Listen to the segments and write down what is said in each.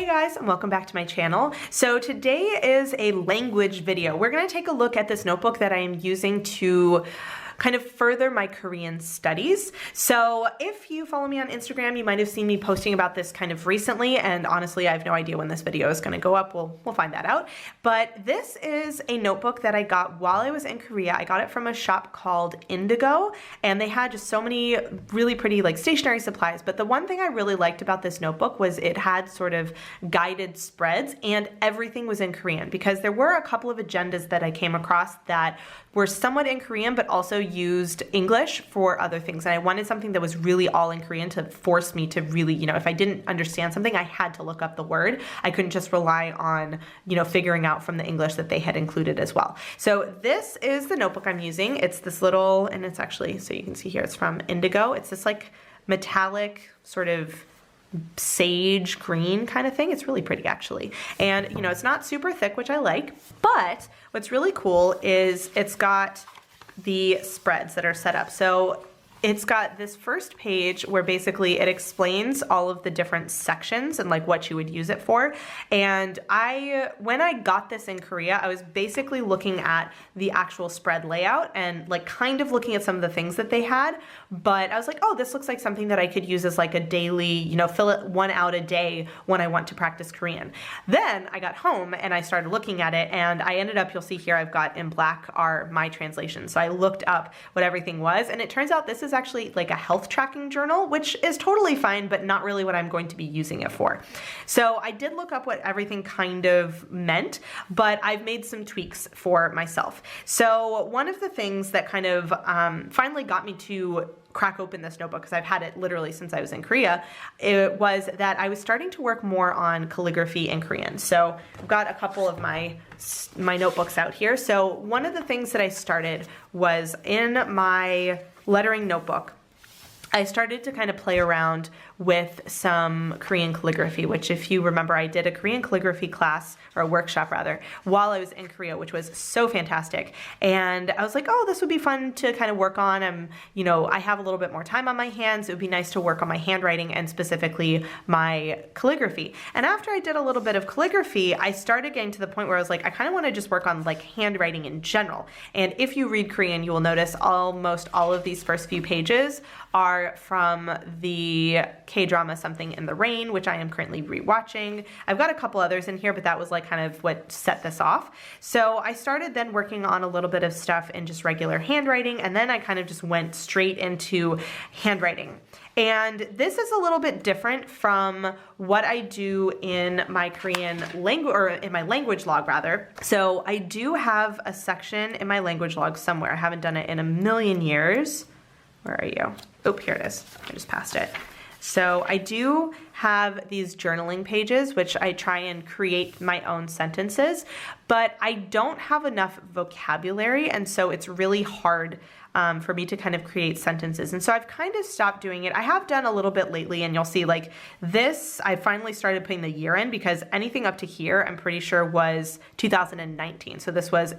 Hey guys, and welcome back to my channel. So today is a language video. We're going to take a look at this notebook that I am using to kind of further my Korean studies. So if you follow me on Instagram, you might have seen me posting about this kind of recently, and honestly, I have no idea when this video is going to go up. We'll find that out. But this is a notebook that I got while I was in Korea. I got it from a shop called INDIGO, and they had just so many really pretty like stationery supplies. But the one thing I really liked about this notebook was it had sort of guided spreads, and everything was in Korean, because there were a couple of agendas that I came across that were somewhat in Korean, but also used English for other things. And I wanted something that was really all in Korean to force me to really, if I didn't understand something, I had to look up the word. I couldn't just rely on, figuring out from the English that they had included as well. So this is the notebook I'm using. It's this little, and it's actually, so you can see here, it's from Indigo. It's this like metallic sort of sage green kind of thing. It's really pretty actually. And it's not super thick, which I like, but what's really cool is it's got the spreads that are set up. So it's got this first page where basically it explains all of the different sections and like what you would use it for. And when I got this in Korea, I was basically looking at the actual spread layout and like kind of looking at some of the things that they had. But I was like, oh, this looks like something that I could use as like a daily, fill it one out a day when I want to practice Korean. Then I got home and I started looking at it, and I ended up, you'll see here, I've got in black are my translations. So I looked up what everything was, and it turns out this is actually like a health tracking journal, which is totally fine, but not really what I'm going to be using it for. So I did look up what everything kind of meant, but I've made some tweaks for myself. So one of the things that kind of finally got me to crack open this notebook, because I've had it literally since I was in Korea, it was that I was starting to work more on calligraphy in Korean. So I've got a couple of my notebooks out here. So one of the things that I started was in my lettering notebook, I started to kind of play around with some Korean calligraphy, which, if you remember, I did a Korean calligraphy class, or a workshop rather, while I was in Korea, which was so fantastic. And I was like, oh, this would be fun to kind of work on. I have a little bit more time on my hands. It would be nice to work on my handwriting and specifically my calligraphy. And after I did a little bit of calligraphy, I started getting to the point where I was like, I kind of want to just work on like handwriting in general. And if you read Korean, you will notice almost all of these first few pages are from the K-drama Something in the Rain, which I am currently rewatching. I've got a couple others in here, but that was like kind of what set this off. So I started then working on a little bit of stuff in just regular handwriting, and then I kind of just went straight into handwriting. And this is a little bit different from what I do in my Korean language, or in my language log rather. So I do have a section in my language log somewhere. I haven't done it in a million years. Where are you? Oh, here it is. I just passed it. So I do have these journaling pages, which I try and create my own sentences, but I don't have enough vocabulary, and so it's really hard for me to kind of create sentences. And so I've kind of stopped doing it. I have done a little bit lately, and you'll see like this, I finally started putting the year in, because anything up to here, I'm pretty sure was 2019. So this was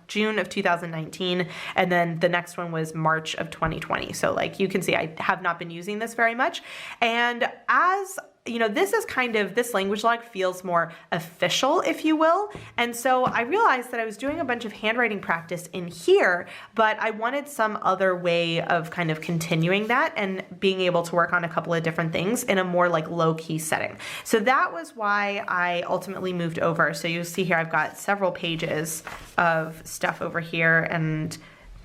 June of 2019. And then the next one was March of 2020. So like you can see, I have not been using this very much. And as this language log feels more official, if you will. And so I realized that I was doing a bunch of handwriting practice in here, but I wanted some other way of kind of continuing that and being able to work on a couple of different things in a more like low-key setting. So that was why I ultimately moved over. So you see here, I've got several pages of stuff over here, and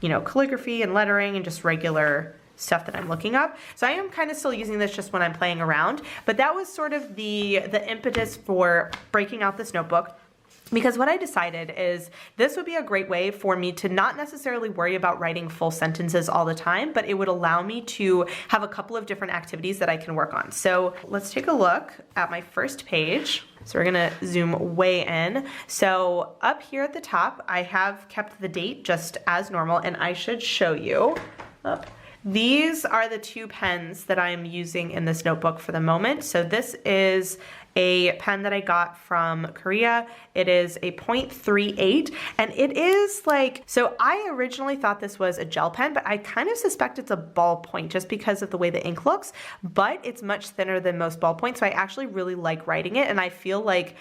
calligraphy and lettering and just regular stuff that I'm looking up. So I am kind of still using this just when I'm playing around, but that was sort of the impetus for breaking out this notebook, because what I decided is this would be a great way for me to not necessarily worry about writing full sentences all the time, but it would allow me to have a couple of different activities that I can work on. So let's take a look at my first page. So we're gonna zoom way in. So up here at the top, I have kept the date just as normal, and I should show you. These are the two pens that I'm using in this notebook for the moment. So this is a pen that I got from Korea. It is a 0.38, and it is like, so I originally thought this was a gel pen, but I kind of suspect it's a ballpoint just because of the way the ink looks, but it's much thinner than most ballpoints, so I actually really like writing it, and I feel like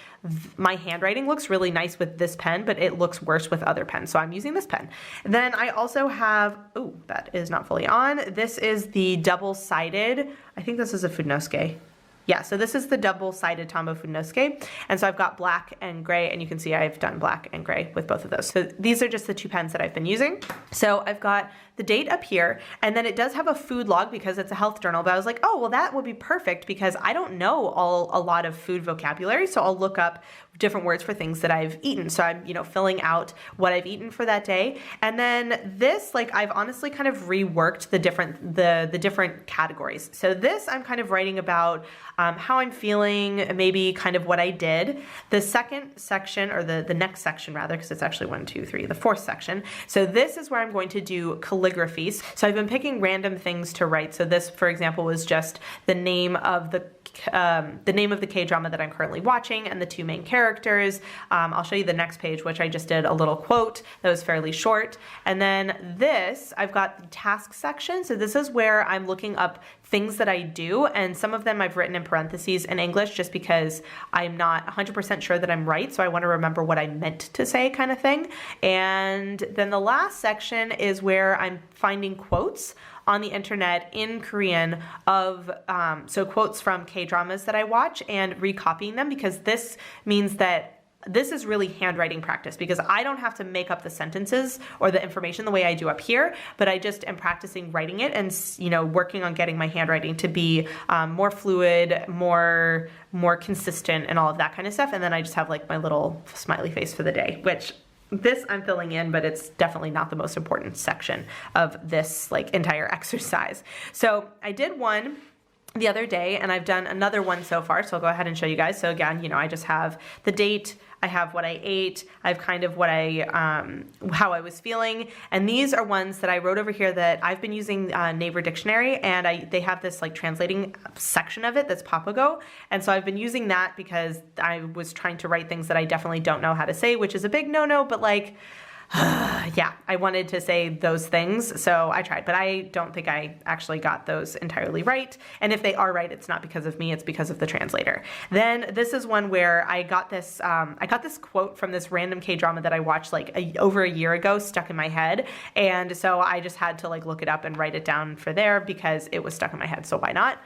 my handwriting looks really nice with this pen, but it looks worse with other pens, so I'm using this pen. Then I also have, oh, that is not fully on. This is the double-sided, I think this is a FUDENOSUKE. Yeah, so this is the double-sided Tombow FUDENOSUKE, and so I've got black and gray, and you can see I've done black and gray with both of those. So these are just the two pens that I've been using. So I've got the date up here, and then it does have a food log because it's a health journal, but I was like, oh, well, that would be perfect because I don't know a lot of food vocabulary, so I'll look up different words for things that I've eaten. So I'm, filling out what I've eaten for that day. And then this, like, I've honestly kind of reworked the different categories. So this, I'm kind of writing about how I'm feeling, maybe kind of what I did. The second section, or the next section rather, because it's actually 1, 2, 3, the fourth section. So this is where I'm going to do calligraphies. So I've been picking random things to write. So this, for example, was just the name of the K-drama that I'm currently watching and the two main characters. I'll show you the next page, which I just did a little quote that was fairly short. And then this, I've got the task section. So this is where I'm looking up things that I do, and some of them I've written in parentheses in English just because I'm not 100% sure that I'm right, so I want to remember what I meant to say, kind of thing. And then the last section is where I'm finding quotes on the internet in Korean of, so quotes from K-dramas that I watch and recopying them, because this means that this is really handwriting practice, because I don't have to make up the sentences or the information the way I do up here, but I just am practicing writing it and, working on getting my handwriting to be more fluid, more consistent, and all of that kind of stuff. And then I just have like my little smiley face for the day, which this I'm filling in, but it's definitely not the most important section of this like entire exercise. So I did one the other day, and I've done another one so far, so I'll go ahead and show you guys. So again, I just have the date, I have what I ate, I have kind of what how I was feeling, and these are ones that I wrote over here that I've been using NAVER dictionary, and they have this like translating section of it that's Papago, and so I've been using that because I was trying to write things that I definitely don't know how to say, which is a big no-no, but like, yeah, I wanted to say those things, so I tried, but I don't think I actually got those entirely right. And if they are right, it's not because of me, it's because of the translator. Then this is one where I got this quote from this random K-drama that I watched like over a year ago, stuck in my head, and so I just had to like look it up and write it down for there because it was stuck in my head, so why not?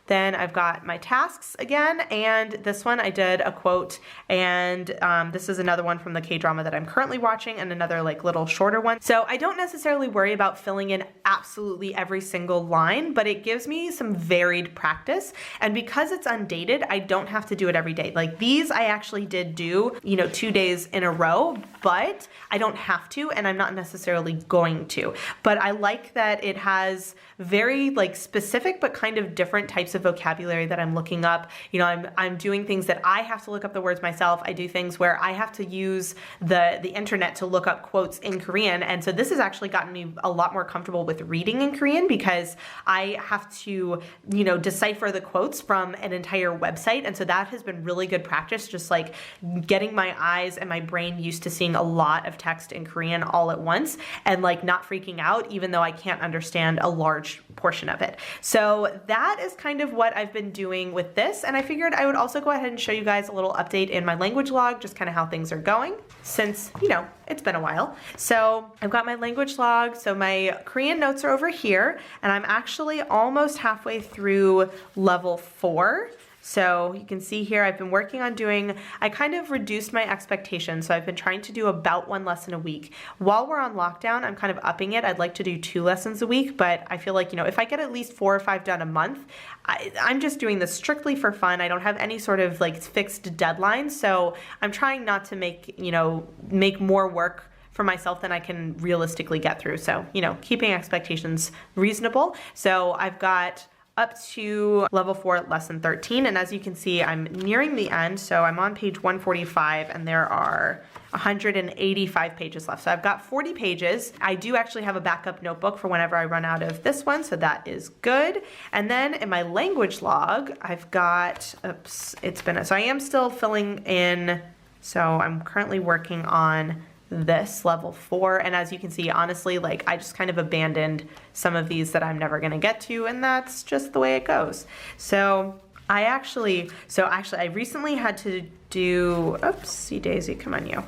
Then I've got my tasks again, and this one I did a quote, and this is another one from the K-drama that I'm currently watching, and another like little shorter one. So I don't necessarily worry about filling in absolutely every single line, but it gives me some varied practice, and because it's undated, I don't have to do it every day. Like these I actually did do, 2 days in a row, but I don't have to, and I'm not necessarily going to. But I like that it has very like specific but kind of different types of vocabulary that I'm looking up. I'm doing things that I have to look up the words myself. I do things where I have to use the internet to look up quotes in Korean, and so this has actually gotten me a lot more comfortable with reading in Korean because I have to, decipher the quotes from an entire website, and so that has been really good practice, just like getting my eyes and my brain used to seeing a lot of text in Korean all at once and like not freaking out even though I can't understand a large portion of it. So that is kind of what I've been doing with this, and I figured I would also go ahead and show you guys a little update in my language log, just kind of how things are going since, it's been a while. So I've got my language log, so my Korean notes are over here, and I'm actually almost halfway through level 4. So you can see here I've been working on I kind of reduced my expectations, so I've been trying to do about 1 lesson a week. While we're on lockdown, I'm kind of upping it. I'd like to do 2 lessons a week, but I feel like, if I get at least 4 or 5 done a month, I'm just doing this strictly for fun. I don't have any sort of like fixed deadline, so I'm trying not to make more work for myself than I can realistically get through. So, keeping expectations reasonable. So I've got up to level 4 lesson 13, and as you can see, I'm nearing the end, so I'm on page 145 and there are 185 pages left. So I've got 40 pages. I do actually have a backup notebook for whenever I run out of this one, so that is good. And then in my language log, I've got, so I am still filling in, so I'm currently working on this level 4, and as you can see, honestly, like I just kind of abandoned some of these that I'm never gonna get to, and that's just the way it goes. So I recently had to do, oopsie daisy, come on you.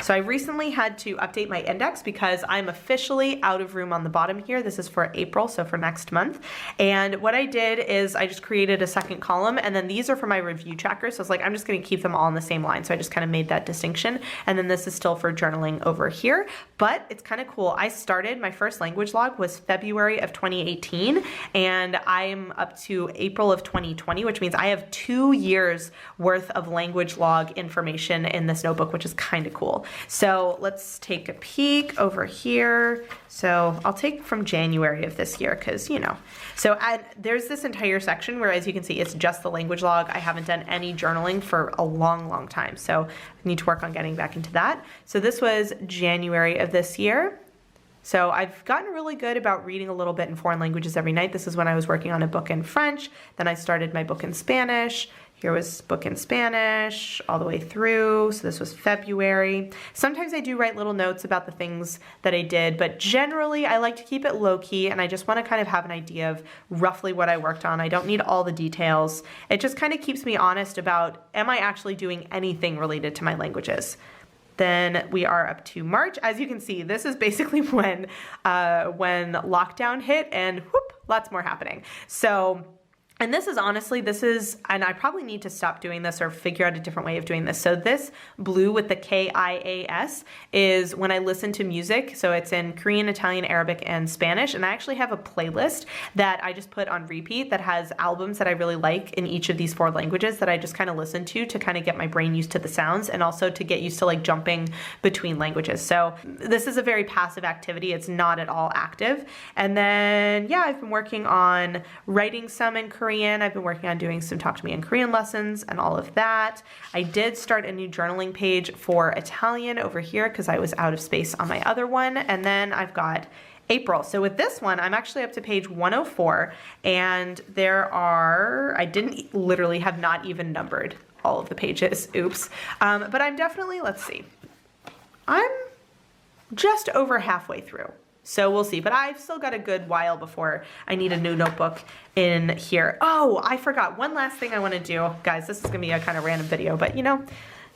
So I recently had to update my index because I'm officially out of room on the bottom here. This is for April, so for next month. And what I did is I just created a second column, and then these are for my review trackers. So it's like, I'm just gonna keep them all in the same line. So I just kind of made that distinction. And then this is still for journaling over here, but it's kind of cool. I started, my first language log was February of 2018, and I'm up to April of 2020, which means I have 2 years worth of language log information in this notebook, which is kind of cool. So let's take a peek over here. So I'll take from January of this year because, you know, so there's this entire section where, as you can see, it's just the language log. I haven't done any journaling for a long, long time. So I need to work on getting back into that. So this was January of this year. So I've gotten really good about reading a little bit in foreign languages every night. This is when I was working on a book in French. Then I started my book in Spanish. Here was book in Spanish all the way through. So this was February. Sometimes I do write little notes about the things that I did, but generally I like to keep it low key, and I just want to kind of have an idea of roughly what I worked on. I don't need all the details. It just kind of keeps me honest about, am I actually doing anything related to my languages? Then we are up to March. As you can see, this is basically when lockdown hit, and whoop, lots more happening. So, and this is honestly, and I probably need to stop doing this or figure out a different way of doing this. So this blue with the KIAS is when I listen to music. So it's in Korean, Italian, Arabic, and Spanish. And I actually have a playlist that I just put on repeat that has albums that I really like in each of these 4 languages that I just kind of listen to kind of get my brain used to the sounds, and also to get used to like jumping between languages. So this is a very passive activity. It's not at all active. And then, yeah, I've been working on writing some in Korean. I've been working on doing some Talk to Me in Korean lessons and all of that. I did start a new journaling page for Italian over here because I was out of space on my other one. And then I've got April. So with this one, I'm actually up to page 104, and there are, I didn't literally have not even numbered all of the pages. Oops. But I'm definitely, let's see, I'm just over halfway through. So we'll see, but I've still got a good while before I need a new notebook in here. Oh, I forgot one last thing I want to do. Guys, this is going to be a kind of random video, but you know,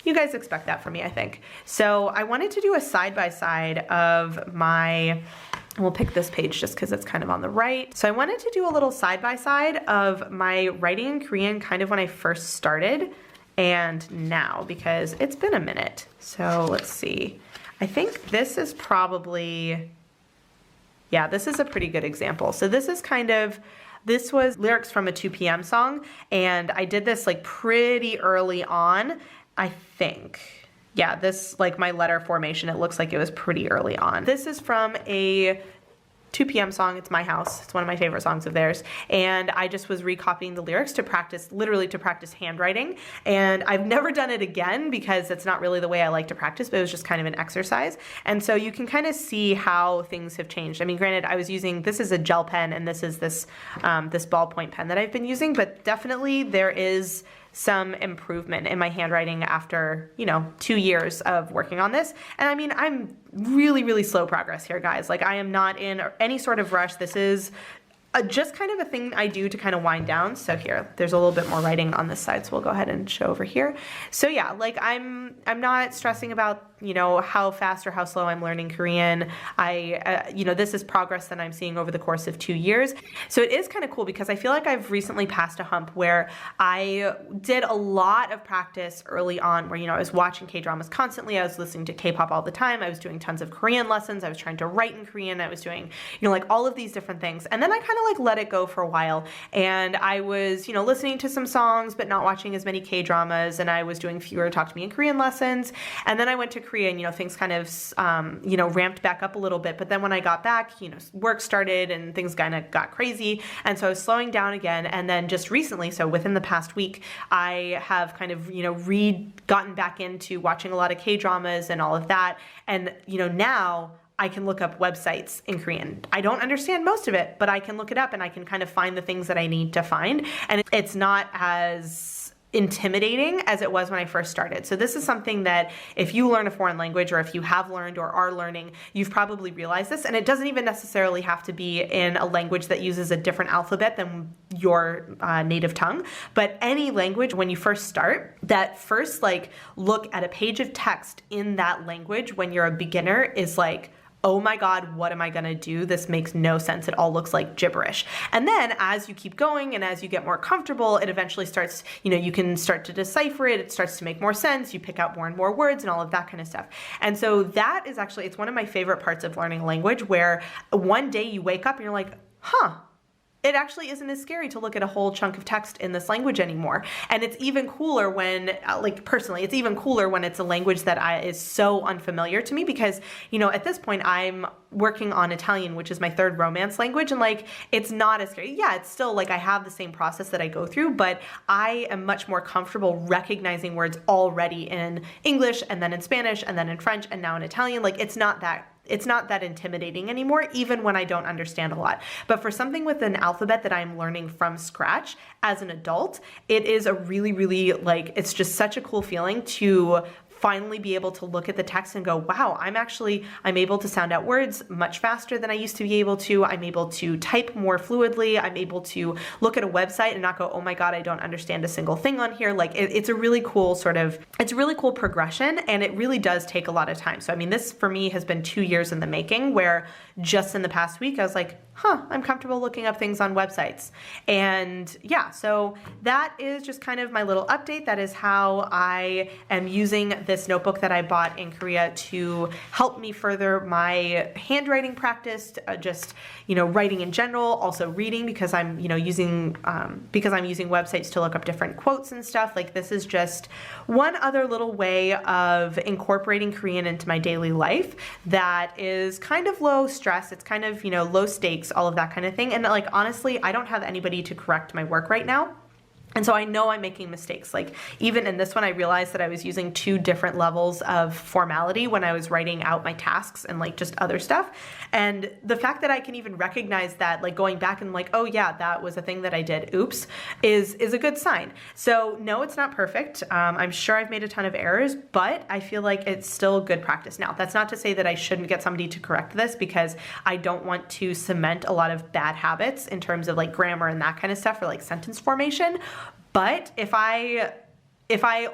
you guys expect that from me, I think. So I wanted to do a side-by-side of my, we'll pick this page just because it's kind of on the right. So I wanted to do a little side-by-side of my writing in Korean kind of when I first started and now, because it's been a minute. So let's see. I think this is probably, yeah, this is a pretty good example. So this is kind of, this was lyrics from a 2 p.m. song, and I did this like pretty early on, I think. Yeah, this, like my letter formation, it looks like it was pretty early on. This is from a 2 p.m. song. It's My House. It's one of my favorite songs of theirs. And I just was recopying the lyrics to practice, literally to practice handwriting. And I've never done it again because it's not really the way I like to practice, but it was just kind of an exercise. And so you can kind of see how things have changed. I mean, granted, I was using, this is a gel pen, and this is this ballpoint pen that I've been using, but definitely there is some improvement in my handwriting after, you know, 2 years of working on this. And I mean, I'm really, really slow progress here, guys. Like, I am not in any sort of rush. This is just kind of a thing I do to kind of wind down. So here, there's a little bit more writing on this side, so we'll go ahead and show over here. So yeah, like I'm not stressing about, you know, how fast or how slow I'm learning Korean. You know, this is progress that I'm seeing over the course of 2 years. So it is kind of cool because I feel like I've recently passed a hump where I did a lot of practice early on where, you know, I was watching K-dramas constantly. I was listening to K-pop all the time. I was doing tons of Korean lessons. I was trying to write in Korean. I was doing, you know, like all of these different things. And then I kind of like let it go for a while. And I was, you know, listening to some songs, but not watching as many K-dramas. And I was doing fewer Talk to Me in Korean lessons. And then I went to Korea and, things kind of, ramped back up a little bit. But then when I got back, work started and things kind of got crazy. And so I was slowing down again. And then just recently, so within the past week, I have kind of, gotten back into watching a lot of K-dramas and all of that. And, now I can look up websites in Korean. I don't understand most of it, but I can look it up and I can kind of find the things that I need to find. And it's not as intimidating as it was when I first started. So this is something that if you learn a foreign language, or if you have learned or are learning, you've probably realized this. And it doesn't even necessarily have to be in a language that uses a different alphabet than your native tongue. But any language, when you first start, that first look at a page of text in that language when you're a beginner is like, oh my God, what am I gonna do? This makes no sense. It all looks like gibberish. And then as you keep going and as you get more comfortable, it eventually starts, you can start to decipher it. It starts to make more sense. You pick out more and more words and all of that kind of stuff. And so that is actually, it's one of my favorite parts of learning a language, where one day you wake up and you're like, huh, it actually isn't as scary to look at a whole chunk of text in this language anymore. And it's even cooler when, personally, it's even cooler when it's a language that is so unfamiliar to me, because, at this point I'm working on Italian, which is my third Romance language. And it's not as scary. Yeah, it's still I have the same process that I go through, but I am much more comfortable recognizing words already in English and then in Spanish and then in French and now in Italian. It's not that intimidating anymore, even when I don't understand a lot. But for something with an alphabet that I'm learning from scratch as an adult, it is a really, really, it's just such a cool feeling to finally be able to look at the text and go, wow, I'm able to sound out words much faster than I used to be able to. I'm able to type more fluidly. I'm able to look at a website and not go, oh my God, I don't understand a single thing on here. It's a really cool it's a really cool progression, and it really does take a lot of time. So, this for me has been 2 years in the making, where just in the past week, I was like, I'm comfortable looking up things on websites. And yeah, so that is just kind of my little update. That is how I am using this notebook that I bought in Korea to help me further my handwriting practice, just, writing in general, also reading, because I'm, using websites to look up different quotes and stuff. This is just one other little way of incorporating Korean into my daily life that is kind of low stress. It's kind of, low stakes, all of that kind of thing. And honestly, I don't have anybody to correct my work right now. And so I know I'm making mistakes. Even in this one, I realized that I was using 2 different levels of formality when I was writing out my tasks and just other stuff. And the fact that I can even recognize that, going back and oh yeah, that was a thing that I did, oops, is a good sign. So no, it's not perfect. I'm sure I've made a ton of errors, but I feel like it's still good practice. Now, that's not to say that I shouldn't get somebody to correct this, because I don't want to cement a lot of bad habits in terms of grammar and that kind of stuff, or sentence formation. But if I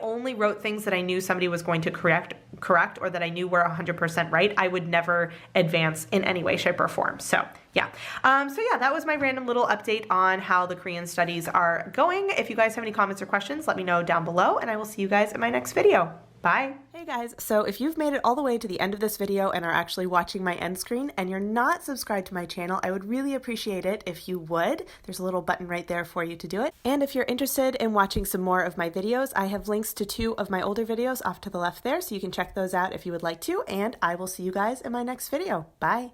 only wrote things that I knew somebody was going to correct, or that I knew were 100% right, I would never advance in any way, shape, or form. So yeah. That was my random little update on how the Korean studies are going. If you guys have any comments or questions, let me know down below, and I will see you guys in my next video. Bye. Hey guys, so if you've made it all the way to the end of this video and are actually watching my end screen and you're not subscribed to my channel, I would really appreciate it if you would. There's a little button right there for you to do it. And if you're interested in watching some more of my videos, I have links to 2 of my older videos off to the left there, so you can check those out if you would like to, and I will see you guys in my next video. Bye.